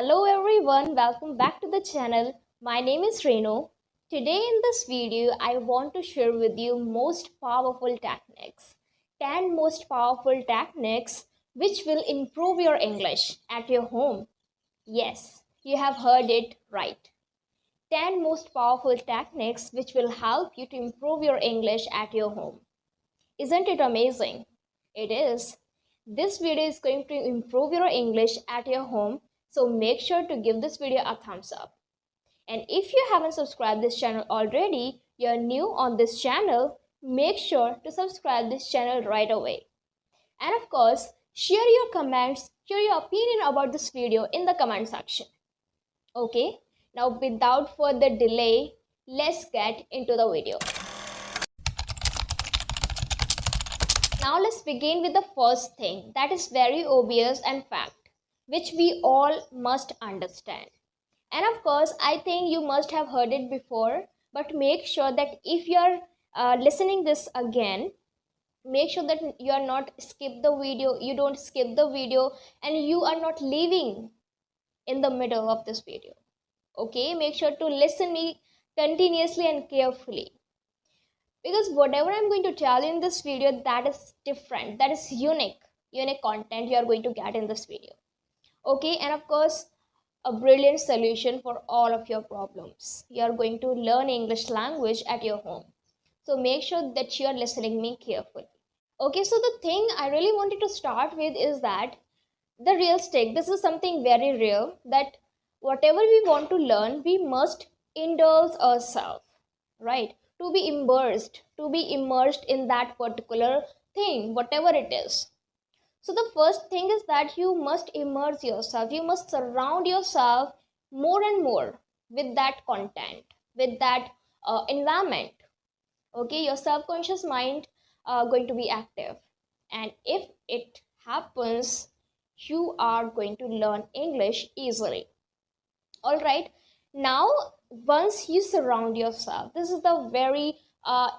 Hello everyone, welcome back to the channel. My name is Renu. Today in this video, I want to share with you most powerful techniques. 10 most powerful techniques which will improve your English at your home. Yes, you have heard it right. 10 most powerful techniques which will help you to improve your English at your home. Isn't it amazing? It is. This video is going to improve your English at your home, so make sure to give this video a thumbs up. And if you haven't subscribed this channel already, you're new on this channel, make sure to subscribe this channel right away. And of course, share your comments, share your opinion about this video in the comment section. Okay, now without further delay, let's get into the video. Now let's begin with the first thing that is very obvious and fact, which we all must understand. And of course, I think you must have heard it before, but make sure that if you're listening this again, make sure that you are not you don't skip the video, and you are not leaving in the middle of this video. Okay, make sure to listen me continuously and carefully, because whatever I'm going to tell you in this video, that is different, that is unique content you are going to get in this video. Okay, and of course, a brilliant solution for all of your problems. You are going to learn English language at your home, so make sure that you are listening me carefully. Okay, so the thing I really wanted to start with is that the real stake, this is something very real, that whatever we want to learn, we must indulge ourselves, right? To be immersed in that particular thing, whatever it is. So the first thing is that you must immerse yourself, you must surround yourself more and more with that content, with that environment. Okay, your subconscious mind going to be active, and if it happens, you are going to learn English easily. All right, now once you surround yourself, this is the very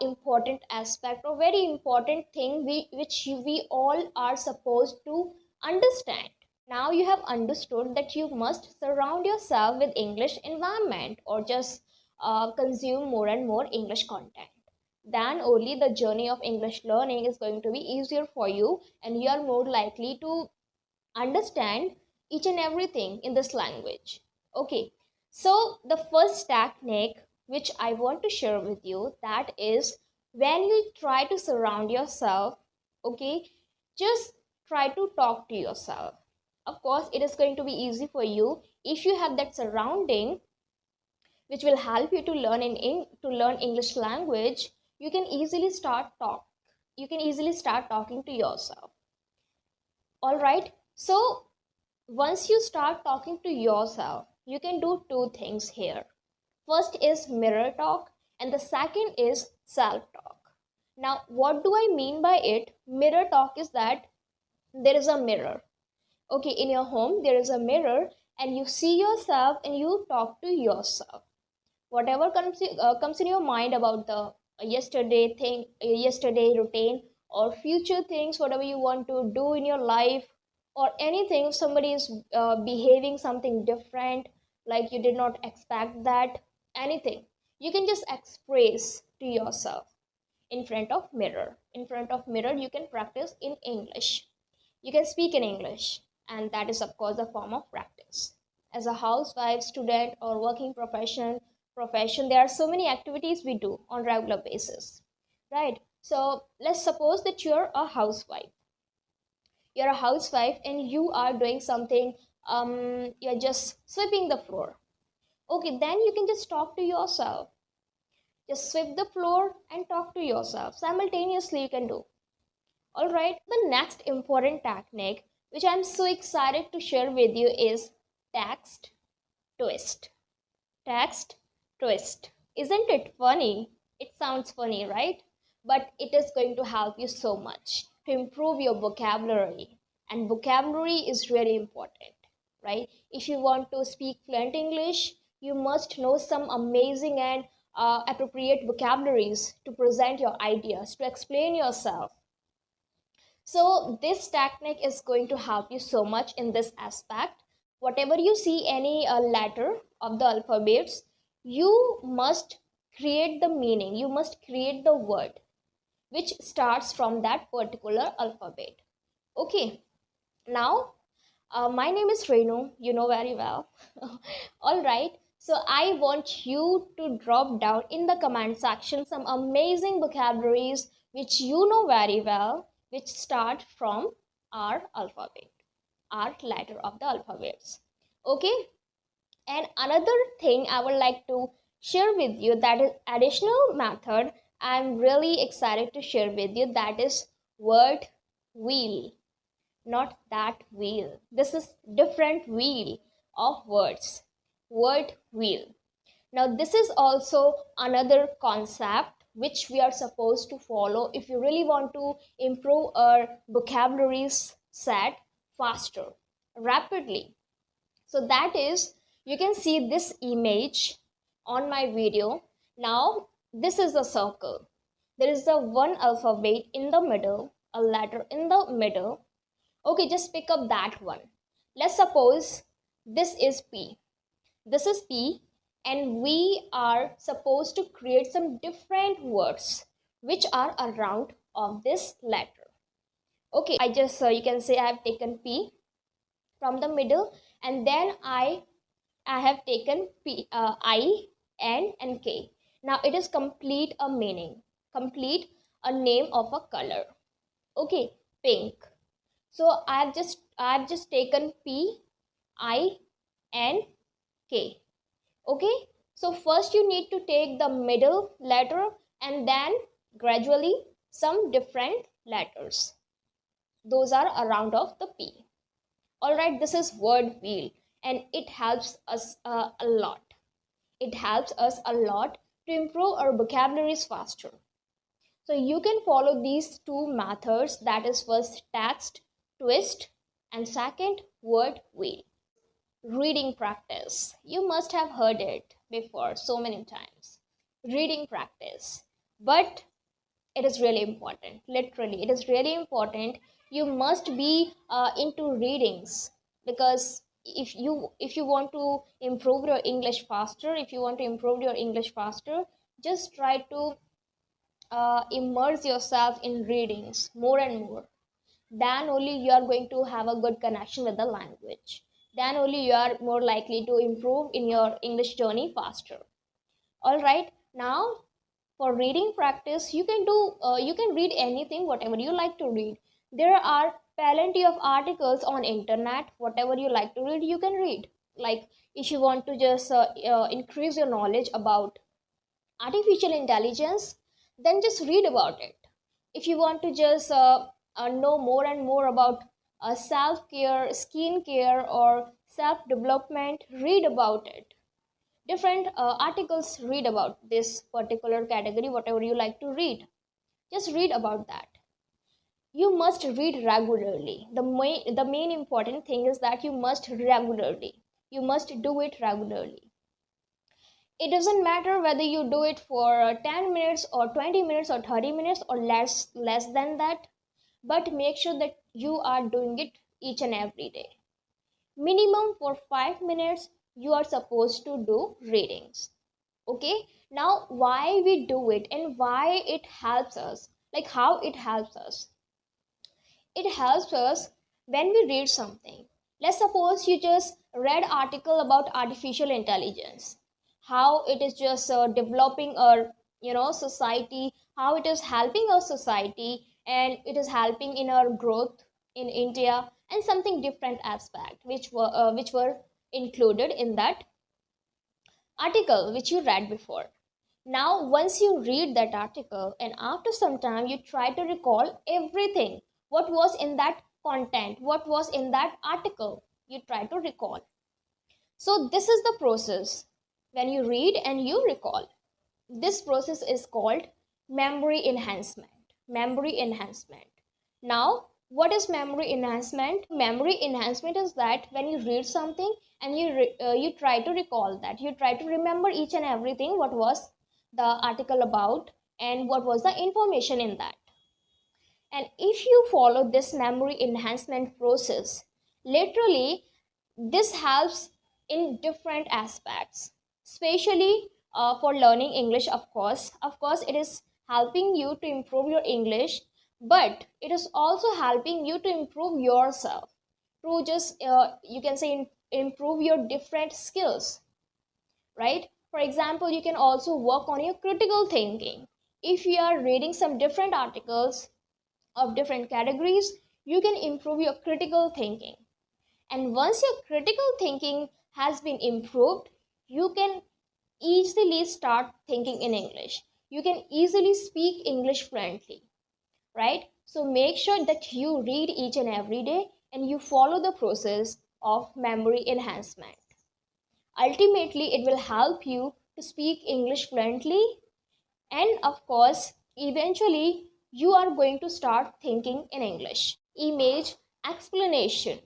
important aspect or very important thing we all are supposed to understand. Now you have understood that you must surround yourself with English environment, or just consume more and more English content. Then only the journey of English learning is going to be easier for you, and you are more likely to understand each and everything in this language. Okay, so the first technique which I want to share with you, that is, when you try to surround yourself, okay, just try to talk to yourself. Of course, it is going to be easy for you if you have that surrounding which will help you to learn English language. You can easily start talking to yourself. All right, so once you start talking to yourself, you can do two things here. First is mirror talk, and the second is self talk. Now, what do I mean by it? Mirror talk is that there is a mirror. Okay, in your home, there is a mirror, and you see yourself and you talk to yourself. Whatever comes in your mind about the yesterday routine, or future things, whatever you want to do in your life, or anything, somebody is behaving something different, like you did not expect that, anything, you can just express to yourself in front of mirror. In front of mirror, you can practice in English, you can speak in English, and that is of course a form of practice. As a housewife, student, or working profession, there are so many activities we do on regular basis, right? So let's suppose that you're a housewife, and you are doing something, you're just sweeping the floor. Okay, then you can just talk to yourself, just sweep the floor and talk to yourself simultaneously, you can do. All right, the next important technique which I'm so excited to share with you is text twist. Text twist, isn't it funny? It sounds funny, right? But it is going to help you so much to improve your vocabulary, and vocabulary is really important, right? If you want to speak fluent English, you must know some amazing and appropriate vocabularies to present your ideas, to explain yourself. So this technique is going to help you so much in this aspect. whatever you see any letter of the alphabets, you must create the meaning, you must create the word which starts from that particular alphabet. Okay, now my name is Renu, you know very well. All right, so I want you to drop down in the comment section some amazing vocabularies which you know very well, which start from our alphabet, our letter of the alphabets. Okay, and another thing I would like to share with you, that is additional method I'm really excited to share with you, that is word wheel. Not that wheel. This is different wheel of words. Word wheel. Now this is also another concept which we are supposed to follow if you really want to improve our vocabularies set faster, rapidly. So that is, you can see this image on my video. Now this is a circle. There is a one alphabet in the middle, a letter in the middle. Okay, just pick up that one. Let's suppose this is P. This is P, and we are supposed to create some different words which are around of this letter. Okay, I just you can say I have taken P from the middle, and then I have taken P, I, N, and K. Now it is complete a meaning, complete a name of a color. Okay, pink. So I've just taken P, I, N, K. Okay, so first you need to take the middle letter and then gradually some different letters. Those are around of the P. All right, this is word wheel, and it helps us a lot. It helps us a lot to improve our vocabularies faster. So you can follow these two methods, that is first text twist and second word wheel. Reading practice. You must have heard it before so many times. Reading practice. But it is really important. Literally, it is really important. You must be into readings, because if you want to improve your English faster, if you want to improve your English faster, just try to immerse yourself in readings more and more. Then only you are going to have a good connection with the language. Then only you are more likely to improve in your English journey faster. All right, now for reading practice, you can read anything, whatever you like to read. There are plenty of articles on internet. Whatever you like to read, you can read. Like if you want to just increase your knowledge about artificial intelligence, then just read about it. If you want to just know more and more about self care, skin care, or self development, read about it. Different articles, read about this particular category, whatever you like to read, just read about that. You must read regularly. The main important thing is that you must regularly, you must do it regularly. It doesn't matter whether you do it for 10 minutes or 20 minutes or 30 minutes or less than that, but make sure that you are doing it each and every day. Minimum for 5 minutes you are supposed to do readings. Okay, now why we do it and why it helps us, like how it helps us. It helps us when we read something. Let's suppose you just read article about artificial intelligence, how it is just developing our society, how it is helping our society, and it is helping in our growth in India, and something different aspect which were included in that article which you read before. Now once you read that article and after some time you try to recall everything, what was in that content, what was in that article, you try to recall. So this is the process. When you read and you recall, this process is called memory enhancement. Memory enhancement. Now what is memory enhancement? Memory enhancement is that when you read something and you try to recall that, you try to remember each and everything, what was the article about and what was the information in that. And if you follow this memory enhancement process, literally This helps in different aspects, especially for learning English. Of course it is helping you to improve your English, but it is also helping you to improve yourself, to just you can say improve your different skills, right? For example, you can also work on your critical thinking. If you are reading some different articles of different categories, you can improve your critical thinking. And once your critical thinking has been improved, you can easily start thinking in English. You can easily speak English fluently, right? So make sure that you read each and every day and you follow the process of memory enhancement. Ultimately, it will help you to speak English fluently, and of course, eventually, you are going to start thinking in English. Image explanation,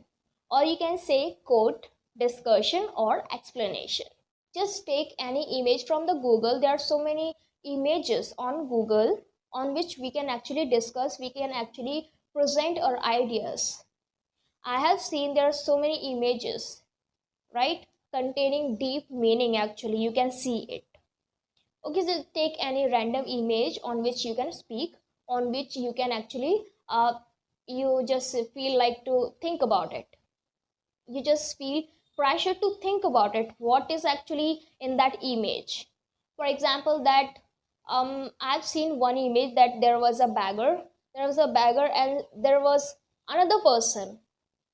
or you can say quote, discussion, or explanation. Just take any image from the Google. There are so many images on Google on which we can actually discuss, we can actually present our ideas. I have seen there are so many images, right, containing deep meaning. Actually, you can see it. Okay, so take any random image on which you can speak, on which you can actually you just feel like to think about it. You just feel pressure to think about it, what is actually in that image. For example, that I've seen one image that there was a beggar and there was another person.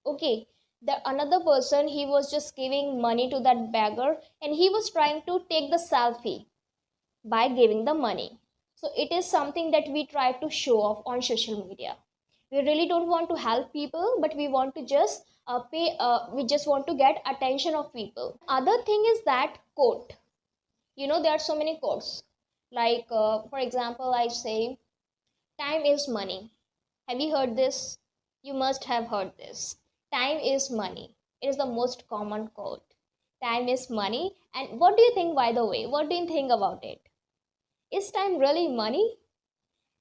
Okay, the another person, he was just giving money to that beggar and he was trying to take the selfie by giving the money. So it is something that we try to show off on social media. We really don't want to help people, but we want to just we just want to get attention of people. Other thing is that quote. There are so many quotes. Like, for example, I say, time is money. Have you heard this? You must have heard this. Time is money. It is the most common quote. Time is money. And what do you think, by the way? What do you think about it? Is time really money?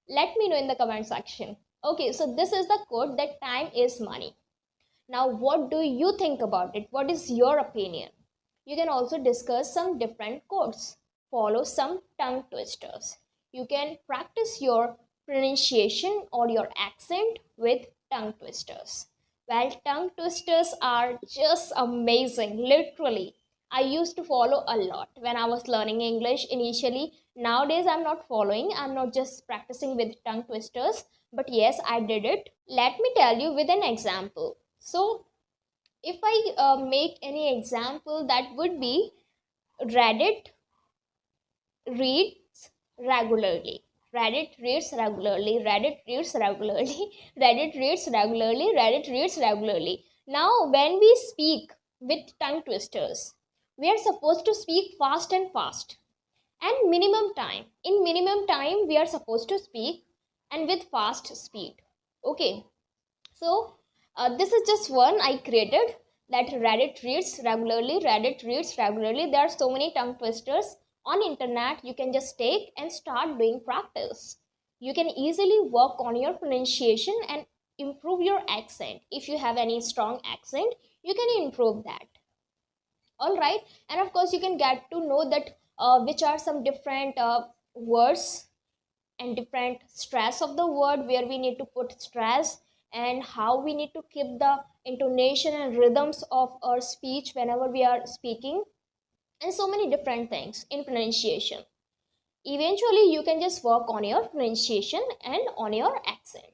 Let me know in the comment section. Okay, so this is the quote that time is money. Now, what do you think about it? What is your opinion? You can also discuss some different quotes. Follow some tongue twisters. You can practice your pronunciation or your accent with tongue twisters. Well, tongue twisters are just amazing, literally. I used to follow a lot when I was learning English initially. Nowadays, I'm not following, I'm not just practicing with tongue twisters, but yes, I did it. Let me tell you with an example. So, if I make any example, that would be Reddit reads regularly. Reddit reads regularly. Reddit reads regularly. Reddit reads regularly. Reddit reads regularly. Now, when we speak with tongue twisters, we are supposed to speak fast and fast and minimum time. In minimum time, we are supposed to speak and with fast speed. Okay, so this is just one I created, that Reddit reads regularly. Reddit reads regularly. There are so many tongue twisters on internet. You can just take and start doing practice. You can easily work on your pronunciation and improve your accent. If you have any strong accent, you can improve that. All right, and of course you can get to know that which are some different words and different stress of the word, where we need to put stress, and how we need to keep the intonation and rhythms of our speech whenever we are speaking, and so many different things in pronunciation. Eventually you can just work on your pronunciation and on your accent.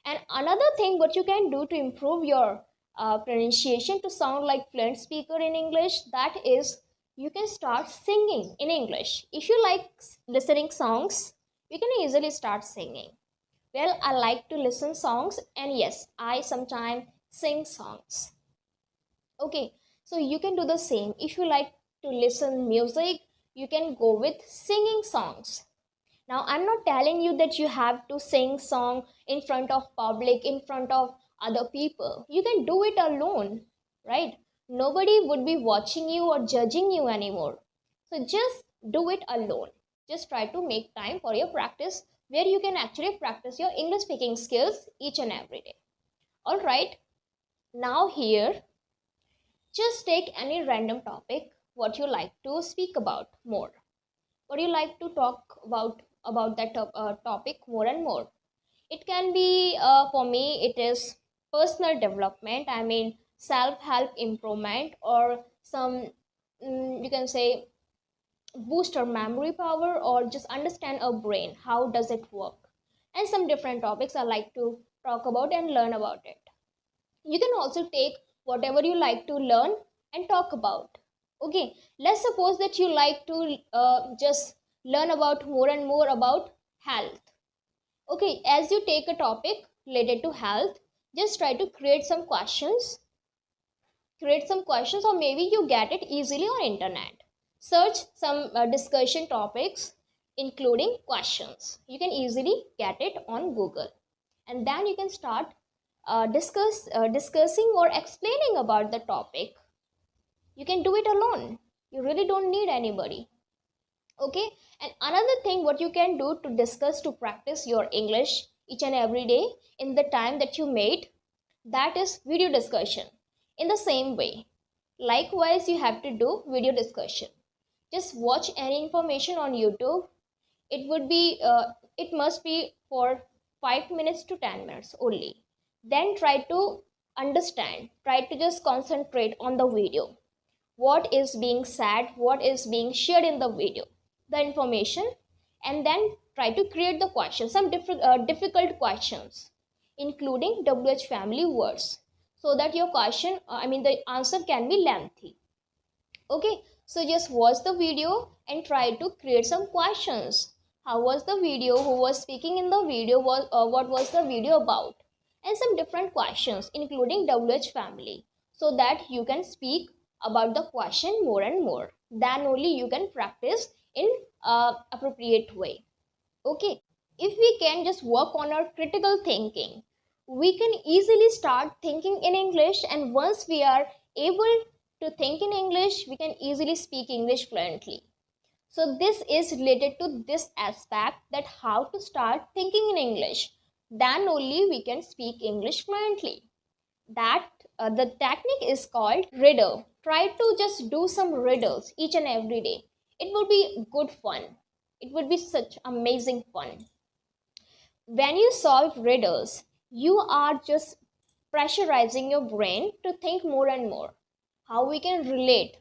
And another thing what you can do to improve your pronunciation to sound like fluent speaker in English, that is, you can start singing in English. If you like listening songs, you can easily start singing. Well, I like to listen songs, and yes, I sometimes sing songs. Okay, so you can do the same. If you like to listen music, you can go with singing songs. Now, I'm not telling you that you have to sing song in front of public, in front of other people. You can do it alone, right? Nobody would be watching you or judging you anymore. So just do it alone. Just try to make time for your practice, where you can actually practice your English speaking skills each and every day. All right. Now here, Just take any random topic what you like to speak about more, what you like to talk about that topic more and more. It can be for me it is personal development, I mean self help improvement, or some you can say boost our memory power, or just understand our brain how does it work. And some different topics I like to talk about and learn about it. You can also take whatever you like to learn and talk about. Okay, let's suppose that you like to just learn about more and more about health. Okay, as you take a topic related to health, just try to create some questions, or maybe you get it easily on internet. Search some discussion topics including questions. You can easily get it on Google, and then you can start discussing or explaining about the topic. You can do it alone. You really don't need anybody. Okay, and another thing what you can do to discuss, to practice your English each and every day in the time that you made, that is video discussion. In the same way, likewise you have to do video discussion. Just watch any information on YouTube. It must be for 5 minutes to 10 minutes only. Then try to understand, try to just concentrate on the video, what is being said, what is being shared in the video, the information. And then try to create the questions, some difficult questions including WH family words, so that your question the answer can be lengthy. Okay, so just watch the video and try to create some questions. How was the video, who was speaking in the video, what was the video about, and some different questions including WH family, so that you can speak about the question more and more. Then only you can practice in appropriate way. Okay, if we can just work on our critical thinking, we can easily start thinking in English, and once we are able to think in English, we can easily speak English fluently. So this is related to this aspect, that how to start thinking in English. Then only we can speak English fluently. That the technique is called riddle. Try to just do some riddles each and every day. It will be good fun. It would be such amazing fun. When you solve riddles, you are just pressurizing your brain to think more and more. How we can relate,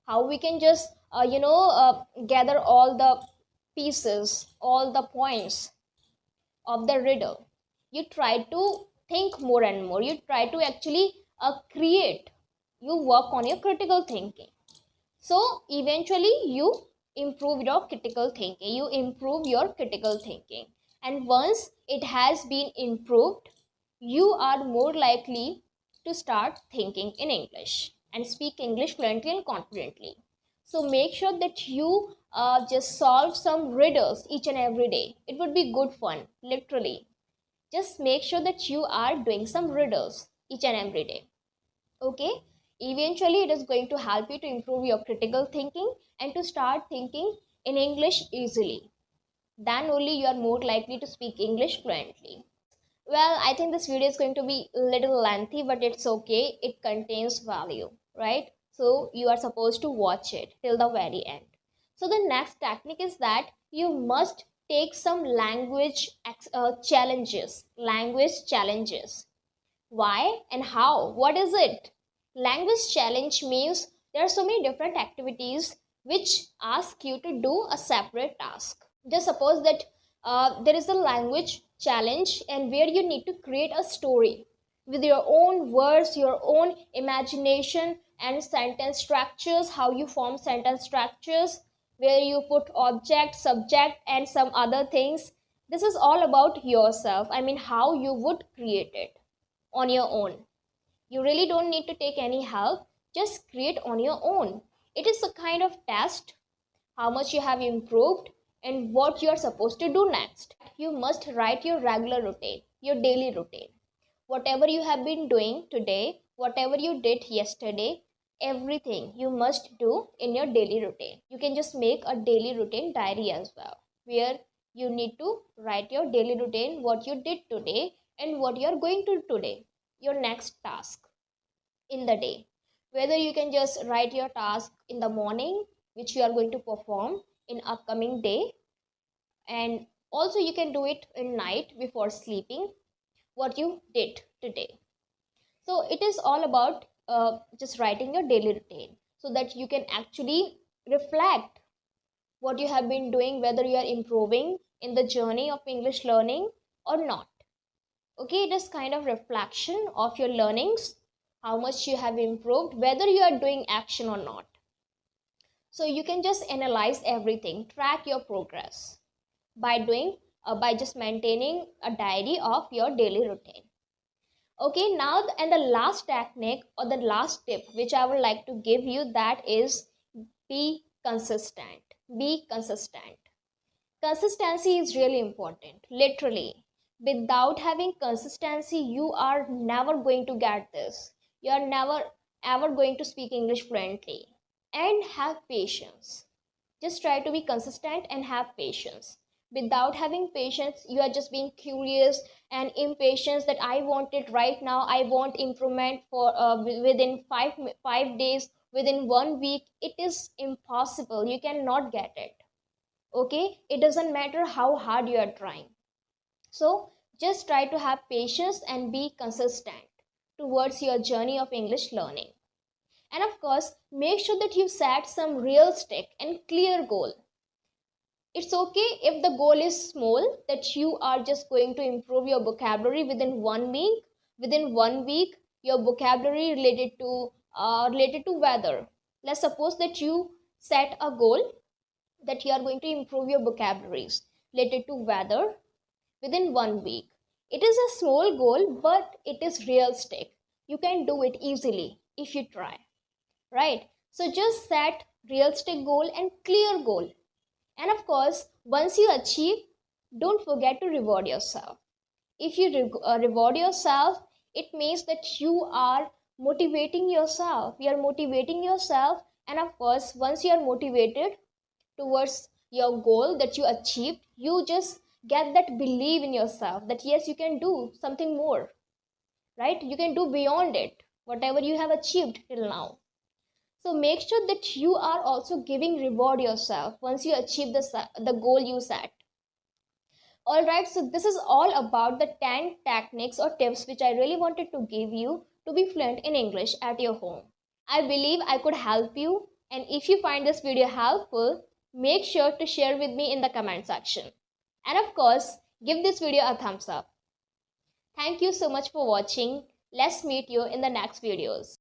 how we can just gather all the pieces, all the points of the riddle. You try to think more and more. You try to actually create. You work on your critical thinking. So eventually you improve your critical thinking. And once it has been improved, you are more likely to start thinking in English and speak English fluently and confidently. So make sure that you just solve some riddles each and every day. It would be good fun, literally. Just make sure that you are doing some riddles each and every day. Okay, eventually it is going to help you to improve your critical thinking and to start thinking in English easily. Then only you are more likely to speak English fluently. Well, I think this video is going to be a little lengthy, but it's okay. It contains value, right? So you are supposed to watch it till the very end. So the next technique is that you must take some challenges. Why and how? What is it? Language challenge means there are so many different activities which ask you to do a separate task. Just suppose that there is a language challenge, and where you need to create a story with your own words, your own imagination, and sentence structures, how you form sentence structures, where you put object, subject, and some other things. This is all about yourself. How you would create it on your own. You really don't need to take any help. Just create on your own. It is a kind of test how much you have improved and what you are supposed to do next. You must write your regular routine, your daily routine. Whatever you have been doing today, whatever you did yesterday, everything you must do in your daily routine. You can just make a daily routine diary as well, where you need to write your daily routine, what you did today and what you are going to do today, your next task in the day. Whether you can just write your task in the morning, which you are going to perform in upcoming day, and also you can do it in night before sleeping, what you did today. So it is all about just writing your daily routine so that you can actually reflect what you have been doing, whether you are improving in the journey of English learning or not. Okay, it is kind of reflection of your learnings, how much you have improved, whether you are doing action or not. So you can just analyze everything, track your progress by just maintaining a diary of your daily routine. Okay, now and the last technique or the last tip which I would like to give you, that is be consistent. Be consistent. Consistency is really important, literally. Without having consistency, you are never going to get this. You are never ever going to speak English fluently. And have patience. Just try to be consistent and have patience. Without having patience, you are just being curious and impatient that I want it right now. I want improvement for within 5 days, within 1 week. It is impossible. You cannot get it. Okay, it doesn't matter how hard you are trying. So just try to have patience and be consistent towards your journey of English learning. And of course, make sure that you set some realistic and clear goal. It's okay if the goal is small, that you are just going to improve your vocabulary within 1 week. Within 1 week, your vocabulary related to weather. Let's suppose that you set a goal that you are going to improve your vocabularies related to weather within 1 week. It is a small goal, but it is realistic. You can do it easily if you try, right? So just set realistic goal and clear goal. And of course, once you achieve, don't forget to reward yourself. If you reward yourself, it means that you are motivating yourself. You are motivating yourself, and of course, once you are motivated towards your goal that you achieved, you just get that belief in yourself that yes, you can do something more, right? You can do beyond it, whatever you have achieved till now. So make sure that you are also giving reward yourself once you achieve the goal you set. All right, so this is all about the 10 techniques or tips which I really wanted to give you to be fluent in English at your home. I believe I could help you, and if you find this video helpful, make sure to share with me in the comment section. And of course, give this video a thumbs up. Thank you so much for watching. Let's meet you in the next videos.